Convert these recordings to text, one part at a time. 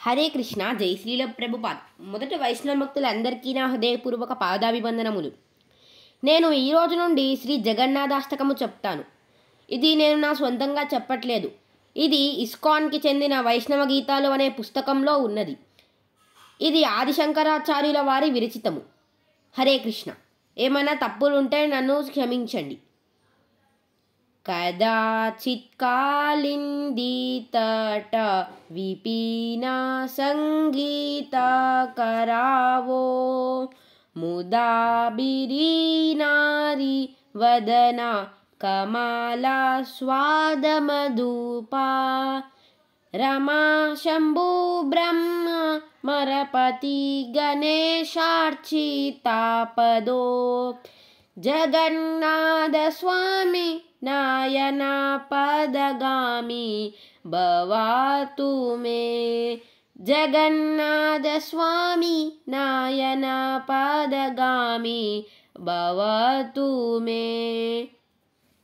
హరే కృష్ణ జై శ్రీల ప్రభుపాద్. మొదట వైష్ణవ భక్తులందరికీ నా హృదయపూర్వక పాదాభివందనములు. నేను ఈ రోజు నుండి శ్రీ జగన్నాథాష్టకము చెప్తాను. ఇది నేను నా సొంతంగా చెప్పట్లేదు. ఇది ఇస్కాన్కి చెందిన వైష్ణవ గీతాలు అనే పుస్తకంలో ఉన్నది. ఇది ఆదిశంకరాచార్యుల వారి విరచితము. హరే కృష్ణ. ఏమైనా తప్పులుంటే నన్ను క్షమించండి. కదాచిత్ కాళిందీతట విపినా సంగీత కరావో ముదాబిరీనారి వదన కమలా స్వాదమధూపా రమా శంభు బ్రహ్మ మరపతి గణేశార్చితాపదో జగన్నాథ స్వామి నాయన పదగామి భవతు మే. జగన్నాథ స్వామి నాయన పదగామి భవతు మే.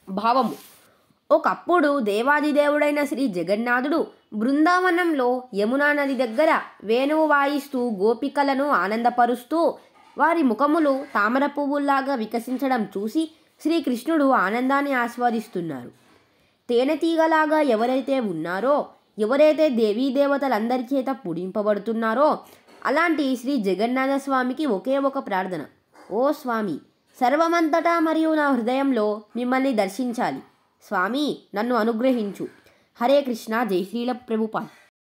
భావము: ఒకప్పుడు దేవాదిదేవుడైన శ్రీ జగన్నాథుడు బృందావనంలో యమునా నది దగ్గర వేణువు వాయిస్తూ గోపికలను ఆనందపరుస్తూ వారి ముఖములు తామర పువ్వుల్లాగా వికసించడం చూసి శ్రీకృష్ణుడు ఆనందాన్ని ఆస్వాదిస్తున్నారు. తేనెతీగలాగా ఎవరైతే ఉన్నారో, ఎవరైతే దేవీదేవతలందరి చేత పూజింపబడుతున్నారో అలాంటి శ్రీ జగన్నాథ స్వామికి ఒకే ఒక ప్రార్థన: ఓ స్వామి, సర్వమంతటా మరియు నా హృదయంలో మిమ్మల్ని దర్శించాలి. స్వామి, నన్ను అనుగ్రహించు. హరే కృష్ణ. జై శ్రీల ప్రభుపాద్.